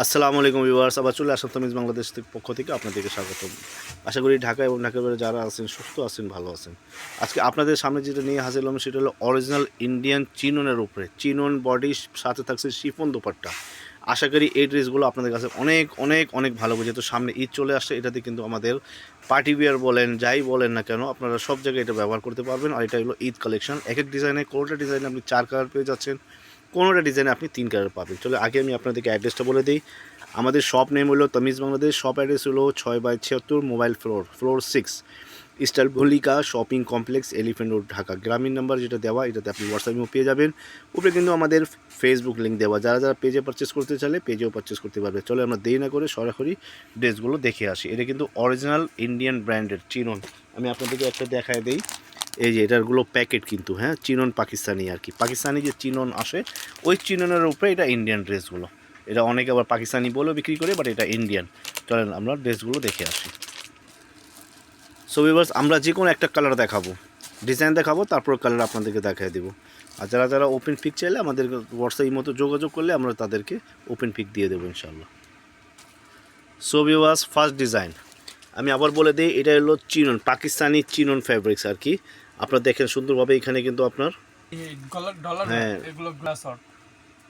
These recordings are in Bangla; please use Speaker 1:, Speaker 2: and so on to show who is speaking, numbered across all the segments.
Speaker 1: আসসালামু আলাইকুম ভিউয়ার্স, আবার চলে আসলাম তামিজ বাংলাদেশ পক্ষ থেকে আপনাদেরকে স্বাগতম। আশা করি ঢাকা এবং ঢাকার বাইরে যারা আছেন সুস্থ আছেন, ভালো আছেন। আজকে আপনাদের সামনে যেটা নিয়ে হাজির হলাম সেটা হলো অরিজিনাল ইন্ডিয়ান চিননের উপরে চিনন বডির সাথে থাকছে শিফন দোপাট্টা। আশা করি এই ড্রেসগুলো আপনাদের কাছে অনেক অনেক অনেক ভালো, যেহেতু সামনে ঈদ চলে আসছে। এটাতে কিন্তু আমাদের পার্টি বিয়ার বলেন, যাই বলেন না কেন, আপনারা সব জায়গায় এটা ব্যবহার করতে পারবেন। আর এটা হলো ঈদ কালেকশন। এক এক ডিজাইনে, কোনোটা ডিজাইনে আপনি 4 কালার পেয়ে যাচ্ছেন, কোনোটা ডিজাইনে আপনি 3 কালার পাবেন। চলে আগে আমি আপনাদেরকে অ্যাড্রেসটা বলে দিই। আমাদের শপ নেম হলো তামিজ বাংলাদেশ। শপ অ্যাড্রেস হলো 6/76 মোবাইল ফ্লোর 6, স্টাইল ভলিকা shopping complex, elephant road, Dhaka. Grameen number যেটা দেওয়া, এটাতে আপনি হোয়াটসঅ্যাপেও পেয়ে যাবেন। উপরে কিন্তু আমাদের ফেসবুক লিঙ্ক দেওয়া, যারা যারা পেজে পারচেস করতে চাইলে পেজেও পারচেস করতে পারবে। চলে আমরা দেরি না করে সরাসরি ড্রেসগুলো দেখে আসি। এটা কিন্তু অরিজিনাল ইন্ডিয়ান ব্র্যান্ডের চিনন। আমি আপনাদেরকে একটা দেখায় দিই। এই যে এটারগুলো প্যাকেট কিন্তু, হ্যাঁ, চিনন পাকিস্তানি আর কি। পাকিস্তানি যে চিনন আসে, ওই চিননের উপরে এটা ইন্ডিয়ান ড্রেসগুলো। এটা অনেকে আবার পাকিস্তানি বলেও বিক্রি করে, বাট এটা ইন্ডিয়ান। চলেন আমরা ড্রেসগুলো দেখে আসি। সো ভিউয়ার্স, আমরা যে কোনো একটা কালার দেখাবো, ডিজাইন দেখাবো, তারপর কালার আপনাদেরকে দেখাই দেবো। আর যারা যারা ওপেন পিক চাইলে আমাদের হোয়াটসঅ্যাপের মতো যোগাযোগ করলে আমরা তাদেরকে ওপেন পিক দিয়ে দেবো ইনশাল্লাহ। সো ভিউয়ার্স, ফার্স্ট ডিজাইন আমি আবার বলে দিই, এটা হলো চিনন, পাকিস্তানি চিনন ফ্যাব্রিক্স আর কি। আপনারা দেখেন সুন্দরভাবে, এখানে কিন্তু আপনার হ্যাঁ,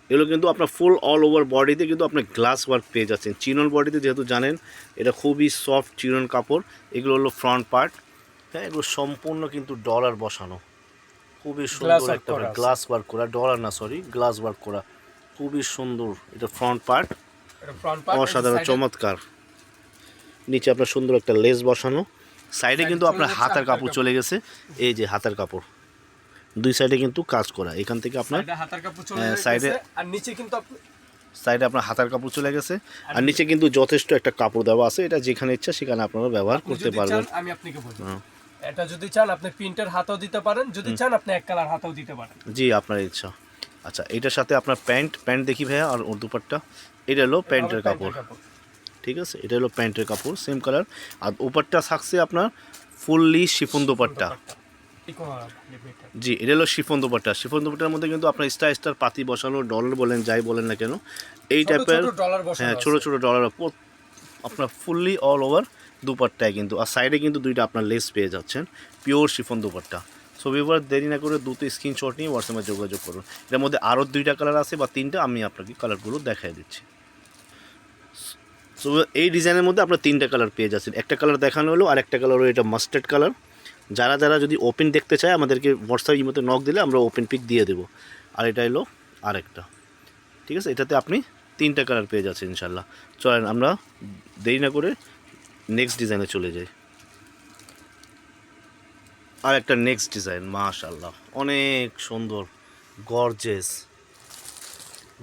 Speaker 1: এগুলো কিন্তু আপনার ফুল অল ওভার বডিতে কিন্তু আপনার গ্লাস ওয়ার্ক পেয়ে যাচ্ছেন। চিনন বডিতে, যেহেতু জানেন এটা খুবই সফট চিনন কাপড়। এগুলো হলো ফ্রন্ট পার্ট, হ্যাঁ, এগুলো সম্পূর্ণ কিন্তু ডলার বসানো, খুবই সুন্দর একটা গ্লাস ওয়ার্ক করা, ডলার না সরি, গ্লাস ওয়ার্ক করা, খুবই সুন্দর। এটা ফ্রন্ট পার্ট, অসাধারণ চমৎকার। নিচে আপনার সুন্দর একটা লেস বসানো, সাইডে কিন্তু আপনার হাতার কাপড় চলে গেছে। এই যে হাতার কাপড়, দুই সাইডে কিন্তু কাজ করা। এখান থেকে আপনার সাইডে
Speaker 2: আর নিচে কিন্তু
Speaker 1: সাইডে আপনার হাতার কাপড় চলে গেছে, আর নিচে কিন্তু যথেষ্ট একটা কাপড় দেওয়া আছে। এটা যেখানে ইচ্ছা সেখানে আপনারা ব্যবহার করতে পারবেন।
Speaker 2: আমি আপনাকে বলি, এটা যদি চান আপনি প্রিন্টের হাতাও দিতে পারেন, যদি চান আপনি এক কালার হাতাও দিতে পারেন।
Speaker 1: জি, আপনার ইচ্ছা। আচ্ছা, এটার সাথে আপনার প্যান্ট দেখি ভাইয়া, আর ওর দুপাট্টা। এটা হলো প্যান্টের কাপড়, ঠিক আছে। এটা হলো প্যান্টের কাপড়, সেম কালার। আর উপরটা থাকছে আপনার ফুললি শিফন দোপাট্টা। জি, এটা হলো শিফন দোপাট্টা। শিফন দোপাট্টার মধ্যে কিন্তু আপনার স্টার স্টার পাতি বসানো, ডলার বলেন যাই বলেন না কেন, এই টাইপের, হ্যাঁ, ছোটো ছোটো ডলার আপনার ফুললি অল ওভার দুপাট্টায় কিন্তু। আর সাইডে কিন্তু দুইটা আপনার লেস পেয়ে যাচ্ছেন, pure chiffon dupatta. So viewer, দেরি না করে দ্রুত স্ক্রিনশট নিয়ে হোয়াটসঅ্যাপে যোগাযোগ করুন। এর মধ্যে আরও 2টা কালার আছে বা 3টা, আমি আপনাকে কালারগুলো দেখাই দিচ্ছি। সো এই ডিজাইনের মধ্যে আপনার 3টা কালার পেয়ে যাচ্ছেন। একটা কালার দেখানো হলো, আর একটা কালার হলো এটা মাস্টার্ড কালার। যারা যারা যদি ওপেন দেখতে চায় আমাদেরকে হোয়াটসঅ্যাপের মধ্যে নক দিলে আমরা ওপেন পিক দিয়ে দেবো। আর এটা হলো আরেকটা, ঠিক আছে। এটাতে আপনি 3টা কালার পেয়ে যাচ্ছেন ইনশাল্লাহ। চলেন আমরা দেরি না করে নেক্সট ডিজাইনে চলে যাই। আর একটা নেক্সট ডিজাইন, মাশাআল্লাহ, অনেক সুন্দর, গর্জেস।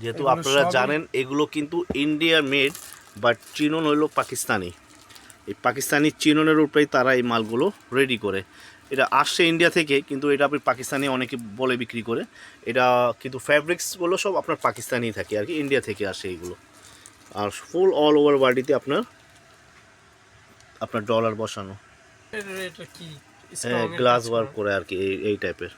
Speaker 1: যেহেতু আপনারা জানেন এগুলো কিন্তু ইন্ডিয়া মেড, বাট চিনন হইলো পাকিস্তানি। এই পাকিস্তানি চিননের উপরেই তারা এই মালগুলো রেডি করে। এটা আসছে ইন্ডিয়া থেকে, কিন্তু এটা আপনি পাকিস্তানি অনেকে বলে বিক্রি করে। এটা কিন্তু ফ্যাব্রিক্সগুলো সব আপনার পাকিস্তানি থাকে আর কি, ইন্ডিয়া থেকে আসে এগুলো। আর ফুল অল ওভার বডিতে আপনার ডলার বসানো, গ্লাস ওয়ার্ক করে আর কি, এই টাইপের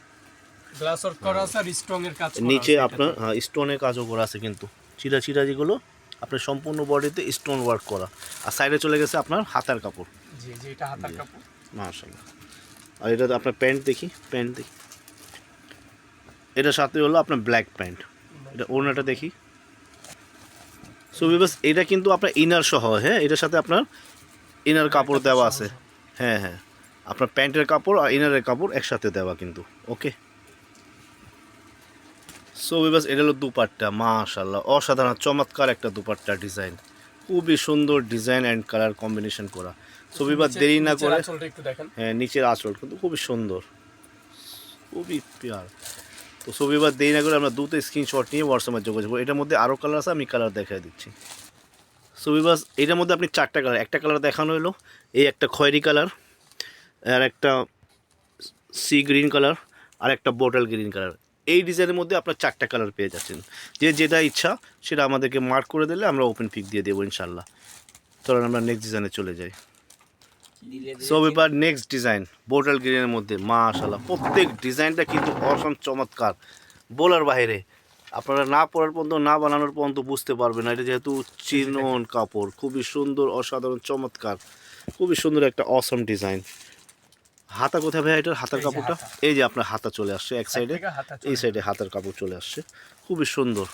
Speaker 2: গ্লাস ওয়ার্ক করা আছে আর স্ট্রং এর কাজ করা আছে।
Speaker 1: নিচে আপনার স্টোনের কাজও করা আছে কিন্তু, চিরা চিরা যেগুলো আপনার সম্পূর্ণ বডিতে স্টোন ওয়ার্ক করা। আর সাইডে চলে গেছে আপনার হাতার কাপড়।
Speaker 2: জি জি, এটা হাতার কাপড়,
Speaker 1: মাশাআল্লাহ। আর এটা আপনার প্যান্ট দেখি, এটার সাথে হলো আপনার ব্ল্যাক প্যান্ট। এটা ওড়নাটা দেখি। সো বিকজ এটা কিন্তু আপনার ইনার সহ, হ্যাঁ, এটার সাথে আপনার ইনার কাপড় দেওয়া আছে। হ্যাঁ হ্যাঁ, আপনার প্যান্টের কাপড় আর ইনারের কাপড় একসাথে দেওয়া কিন্তু, ওকে। সো বিকজ এটা হলো দুপাট্টা, মাশাআল্লাহ, অসাধারণ চমৎকার একটা দুপাট্টা ডিজাইন, খুবই সুন্দর ডিজাইন অ্যান্ড কালার কম্বিনেশন করা। সো বিকজ দেরি না করে, হ্যাঁ, নিচের আঁচল কিন্তু খুবই সুন্দর, খুবই পিয়ার। তো ছবি বা দেরি না করে আমরা দ্রুত স্ক্রিনশট নিয়ে হোয়াটসঅ্যাপে যোগাযোগ করবো। এটার মধ্যে আরও কালার আছে, আমি কালার দেখাই দিচ্ছি। ছবি বাস, এটার মধ্যে আপনি 4টা কালার, একটা কালার দেখানো হলো, এই একটা খয়েরি কালার, আর একটা সি গ্রিন কালার, আর একটা বোটল গ্রিন কালার। এই ডিজাইনের মধ্যে আপনার 4টা কালার পেয়ে যাচ্ছেন। যে যেটা ইচ্ছা সেটা আমাদেরকে মার্ক করে দিলে আমরা ওপেন পিক দিয়ে দেবো ইনশাল্লাহ। চলুন আমরা নেক্সট ডিজাইনে চলে যাই। সো এবার নেক্সট ডিজাইন বোটল গ্রিনের মধ্যে, মাশাআল্লাহ, প্রত্যেক ডিজাইনটা কিন্তু অসম চমৎকার, বলার বাইরে। আপনারা না পরার পর্যন্ত, না বানানোর পর্যন্ত বুঝতে পারবেন না। এটা যেহেতু চিনন কাপড়, খুবই সুন্দর, অসাধারণ, চমৎকার, খুবই সুন্দর একটা অসম ডিজাইন। হাতা কোথায় ভাই এটার? হাতার
Speaker 2: এই যে
Speaker 1: কাপড়টা
Speaker 2: হাতা।
Speaker 1: এই যে আপনার হাতা চলে আসছে এক সাইডে,
Speaker 2: থেকে হাতা
Speaker 1: এই
Speaker 2: চলে
Speaker 1: সাইডে হাতার কাপড় চলে আসছে, খুবই সুন্দর।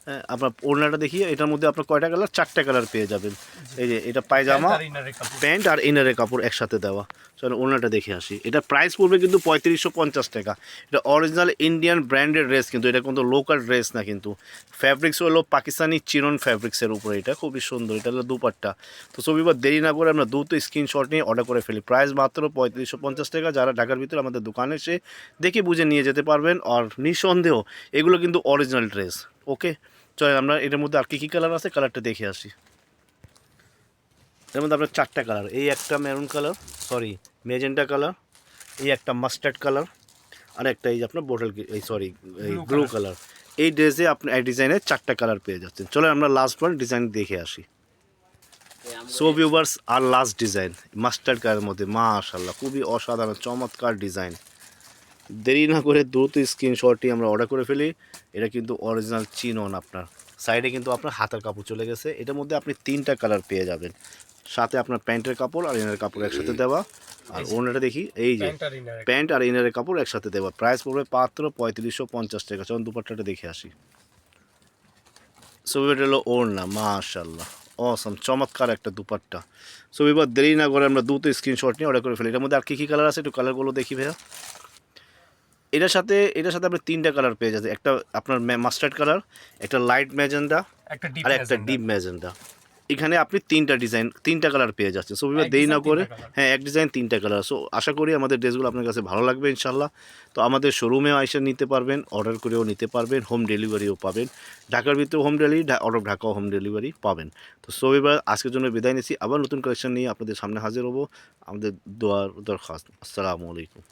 Speaker 1: হ্যাঁ, আপনার ওড়নাটা দেখিয়ে, এটার মধ্যে আপনার কয়টা কালার? 4টা কালার পেয়ে যাবেন। এই যে এটা পায়জামা,
Speaker 2: আর ইনারের কাপড়।
Speaker 1: প্যান্ট আর ইনারের কাপড় একসাথে দেওয়া। চলো ওড়নাটা দেখে আসি। এটা প্রাইস পড়বে কিন্তু 3550 টাকা। এটা অরিজিনাল ইন্ডিয়ান ব্র্যান্ডের ড্রেস, কিন্তু এটা কিন্তু লোকাল ড্রেস না, কিন্তু ফ্যাব্রিক্স হলো পাকিস্তানি চিনন ফ্যাব্রিক্সের উপরে। এটা খুবই সুন্দর, এটা হলো দুপাট্টা। তো ছবিবার দেরি না করে আমরা দ্রুত স্ক্রিনশট নিয়ে অর্ডার করে ফেলি। প্রাইস মাত্র 3550 টাকা। যারা ঢাকার ভিতরে আমাদের দোকানে এসে দেখে বুঝে নিয়ে যেতে পারবেন। আর নিঃসন্দেহ এগুলো কিন্তু অরিজিনাল ড্রেস। ওকে, চলেন আমরা এটার মধ্যে আর কী কালার আছে কালারটা দেখে আসি। এর মধ্যে আপনার 4টা কালার, এই একটা maroon colour, sorry magenta colour, এই একটা মাস্টার্ড কালার, আর একটা এই যে আপনার বোটল, এই সরি এই ব্লু কালার। এই ড্রেসে আপনি এই ডিজাইনের 4টা কালার পেয়ে যাচ্ছেন। চলো আমরা লাস্ট ওয়ান ডিজাইন দেখে আসি। সো ভিউভার্স, আর লাস্ট ডিজাইন মাস্টার্ড কালারের মধ্যে, মাশাআল্লাহ খুবই অসাধারণ চমৎকার ডিজাইন। দেরি না করে দ্রুত স্ক্রিনশটটি আমরা অর্ডার করে ফেলি। এটা কিন্তু অরিজিনাল চিনন। আপনার সাইডে কিন্তু আপনার হাতের কাপড় চলে গেছে। এটার মধ্যে আপনি 3টা কালার পেয়ে যাবেন, সাথে আপনার প্যান্টের কাপড় আর ইনারের কাপড় একসাথে দেওয়া। আর ওনাটা দেখি, এই যে
Speaker 2: প্যান্ট আর ইনারের
Speaker 1: প্যান্ট আর ইনারের কাপড় একসাথে দেওয়া। প্রাইস পড়বে মাত্র 3550 টাকা। চলুন দুপাট্টাটা দেখে আসি। সো এটা হলো ওড়না, মাশাআল্লাহ অসম চমৎকার একটা দুপাট্টা। সো এবার দেরি না করে আমরা দ্রুত স্ক্রিনশট নিয়ে অর্ডার করে ফেলি। এটার মধ্যে আর কী কালার আছে একটু কালারগুলো দেখি ভাইয়া। এটার সাথে আপনি 3টা কালার পেয়ে যাচ্ছে। একটা আপনার মাস্টার্ড কালার, একটা লাইট ম্যাজেন্ডা,
Speaker 2: একটা ডিপ
Speaker 1: আর একটা ডিপ ম্যাজেন্ডা। এখানে আপনি 3টা কালার পেয়ে যাচ্ছেন। সো এবার দেরি না করে, হ্যাঁ এক ডিজাইন 3টা কালার। সো আশা করি আমাদের ড্রেসগুলো আপনার কাছে ভালো লাগবে ইনশাল্লাহ। তো আমাদের শোরুমেও এসে নিতে পারবেন, অর্ডার করেও নিতে পারবেন, হোম ডেলিভারিও পাবেন। ঢাকার ভিতরে হোম ডেলিভারি, আউট অফ ঢাকাও হোম ডেলিভারি পাবেন। তো সো এবার আজকের জন্য বিদায় নিচ্ছি। আবার নতুন কালেকশন নিয়ে আপনাদের সামনে হাজির হব। আমাদের দোয়ার দরখাস্ত। আসসালামু আলাইকুম।